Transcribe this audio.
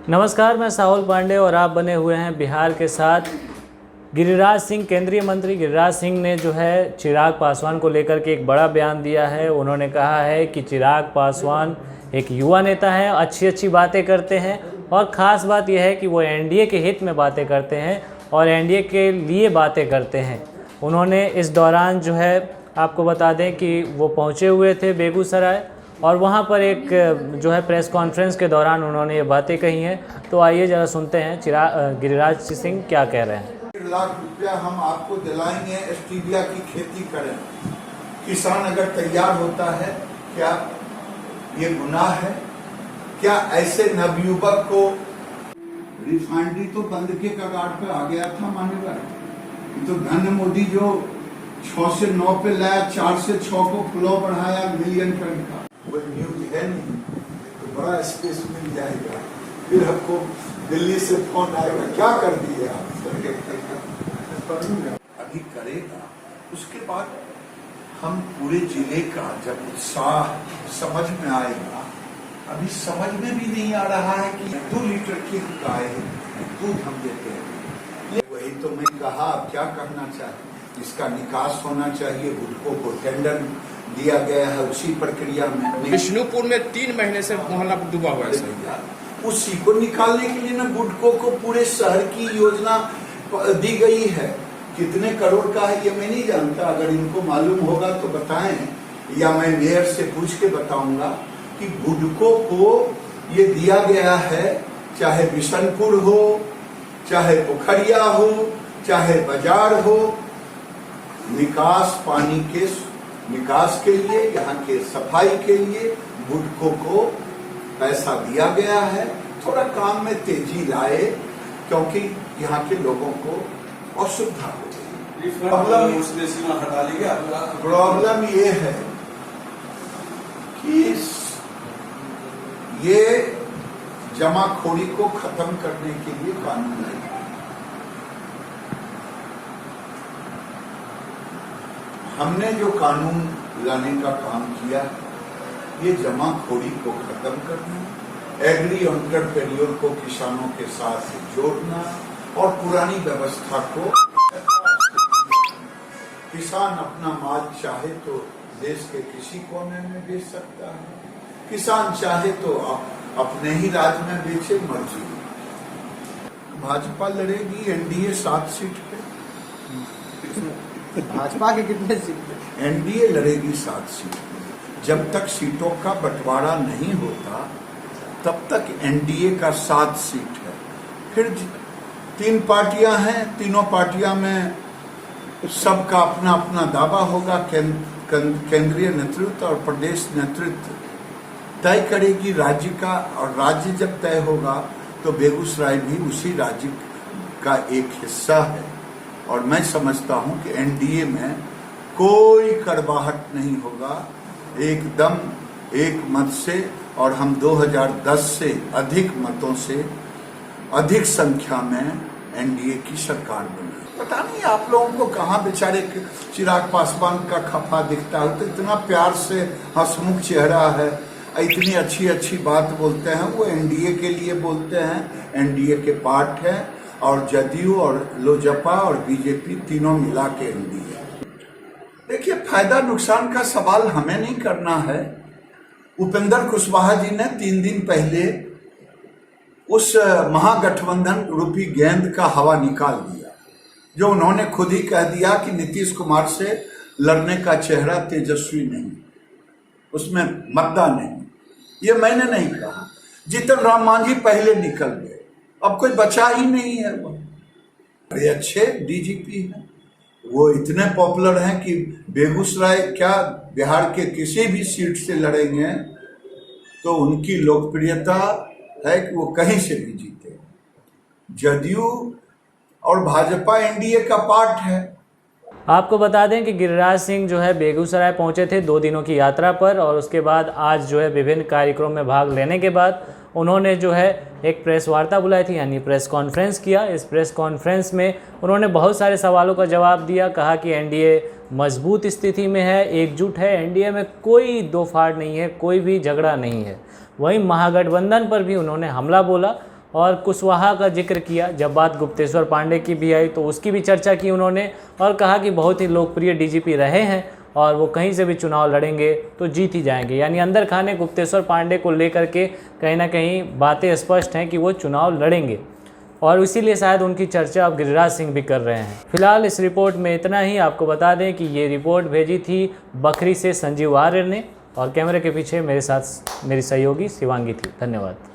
नमस्कार, मैं साहुल पांडे और आप बने हुए हैं बिहार के साथ। गिरिराज सिंह, केंद्रीय मंत्री गिरिराज सिंह ने जो है चिराग पासवान को लेकर के एक बड़ा बयान दिया है। उन्होंने कहा है कि चिराग पासवान एक युवा नेता है, अच्छी बातें करते हैं और ख़ास बात यह है कि वो एनडीए के हित में बातें करते हैं और एनडीए के लिए बातें करते हैं। उन्होंने इस दौरान जो है आपको बता दें कि वो पहुँचे हुए थे बेगूसराय और वहाँ पर एक जो है प्रेस कॉन्फ्रेंस के दौरान उन्होंने ये बातें कही हैं। तो आइए ज़रा सुनते हैं गिरिराज सिंह क्या कह रहे हैं। 1 लाख रुपया हम आपको दिलाएंगे, स्टीविया की खेती करें। किसान अगर तैयार होता है, क्या ये गुनाह है? क्या ऐसे नवयुवक को रिफाइनरी तो बंद के कगार पे आ गया था मान्यवर। तो धन्य मोदी जो 6 से 9 पे लाया, 4 से 6 को फ्लो बढ़ाया मिलियन टन का। वो न्यूज है नहीं तो बड़ा स्पेस मिल जाएगा। फिर हमको दिल्ली से फोन आएगा, क्या कर दिए आप? अभी करेगा, उसके बाद हम पूरे जिले का जब उत्साह समझ में आएगा। अभी समझ में भी नहीं आ रहा है कि 2 लीटर की गाय दूध हम देते हैं। वही तो मैं कहा, अब क्या करना चाहिए? इसका निकास होना चाहिए। गुटखों को टेंडर दिया गया है, उसी प्रक्रिया में। विष्णुपुर में 3 महीने से मोहल्ला डूबा हुआ है। उसी को निकालने के लिए ना गुटखों को पूरे शहर की योजना दी गई है। कितने करोड़ का है ये मैं नहीं जानता, अगर इनको मालूम होगा तो बताएं, या मैं मेयर से पूछ के बताऊंगा कि गुटखों को ये दिया गया है। चाहे बिशनपुर हो, चाहे पोखरिया हो, चाहे बाजार हो, निकास पानी के निकास के लिए, यहाँ के सफाई के लिए गुटखों को पैसा दिया गया है। थोड़ा काम में तेजी लाए, क्योंकि यहाँ के लोगों को असुविधा हो रही है। प्रॉब्लम ये है कि ये जमाखोरी को खत्म करने के लिए कानून है। हमने जो कानून लाने का काम किया, ये जमाखोरी को खत्म करना, एग्री एंटरप्रेन्योर को किसानों के साथ जोड़ना और पुरानी व्यवस्था को, किसान अपना माल चाहे तो देश के किसी कोने में बेच सकता है, किसान चाहे तो अपने ही राज्य में बेचे, मर्जी। भाजपा लड़ेगी एनडीए 7 सीट पे। भाजपा के कितने सीट? एनडीए लड़ेगी 7 सीट पे। जब तक सीटों का बंटवारा नहीं होता तब तक एनडीए का 7 सीट है। फिर 3 पार्टियां हैं, तीनों पार्टियां में सबका अपना अपना दावा होगा। केंद्रीय नेतृत्व और प्रदेश नेतृत्व तय करेगी राज्य का, और राज्य जब तय होगा तो बेगूसराय भी उसी राज्य का एक हिस्सा है। और मैं समझता हूं कि एनडीए में कोई कड़वाहट नहीं होगा, एकदम एक मत से, और हम 2010 से अधिक मतों से, अधिक संख्या में एनडीए की सरकार बनी। पता नहीं आप लोगों को कहाँ बेचारे चिराग पासवान का खफा दिखता है। तो इतना प्यार से हंसमुख चेहरा है, इतनी अच्छी बात बोलते हैं। वो एनडीए के लिए बोलते हैं, एनडीए के पार्ट है, और जदयू और लोजपा और बीजेपी तीनों मिला के एनडीए। देखिए, फायदा नुकसान का सवाल हमें नहीं करना है। उपेंद्र कुशवाहा जी ने 3 दिन पहले उस महागठबंधन रूपी गेंद का हवा निकाल दिया, जो उन्होंने खुद ही कह दिया कि नीतीश कुमार से लड़ने का चेहरा तेजस्वी नहीं, उसमें मद्दा नहीं। ये मैंने नहीं कहा, जीतन राम मांझी पहले निकल गए, अब कोई बचा ही नहीं है। वो बड़े अच्छे डीजीपी हैं, वो इतने पॉपुलर हैं कि बेगूसराय क्या बिहार के किसी भी सीट से लड़ेंगे तो उनकी लोकप्रियता है कि वो कहीं से भी जीते। जदयू और भाजपा एनडीए का पार्ट है। आपको बता दें कि गिरिराज सिंह जो है बेगूसराय पहुंचे थे 2 दिनों की यात्रा पर, और उसके बाद आज जो है विभिन्न कार्यक्रमों में भाग लेने के बाद उन्होंने जो है एक प्रेस वार्ता बुलाई थी, यानी प्रेस कॉन्फ्रेंस किया। इस प्रेस कॉन्फ्रेंस में उन्होंने बहुत सारे सवालों का जवाब दिया। कहा कि एनडीए मजबूत स्थिति में है, एकजुट है, एनडीए में कोई दो फाड़ नहीं है, कोई भी झगड़ा नहीं है। वहीं महागठबंधन पर भी उन्होंने हमला बोला और कुशवाहा का जिक्र किया। जब बात गुप्तेश्वर पांडे की भी आई तो उसकी भी चर्चा की उन्होंने और कहा कि बहुत ही लोकप्रिय डीजीपी रहे हैं और वो कहीं से भी चुनाव लड़ेंगे तो जीत ही जाएंगे। यानी अंदर खाने गुप्तेश्वर पांडे को लेकर के कहीं ना कहीं बातें स्पष्ट हैं कि वो चुनाव लड़ेंगे और इसीलिए शायद उनकी चर्चा अब गिरिराज सिंह भी कर रहे हैं। फिलहाल इस रिपोर्ट में इतना ही। आपको बता दें कि ये रिपोर्ट भेजी थी बखरी से संजीव आर्य ने और कैमरे के पीछे मेरे साथ मेरी सहयोगी शिवांगी थी। धन्यवाद।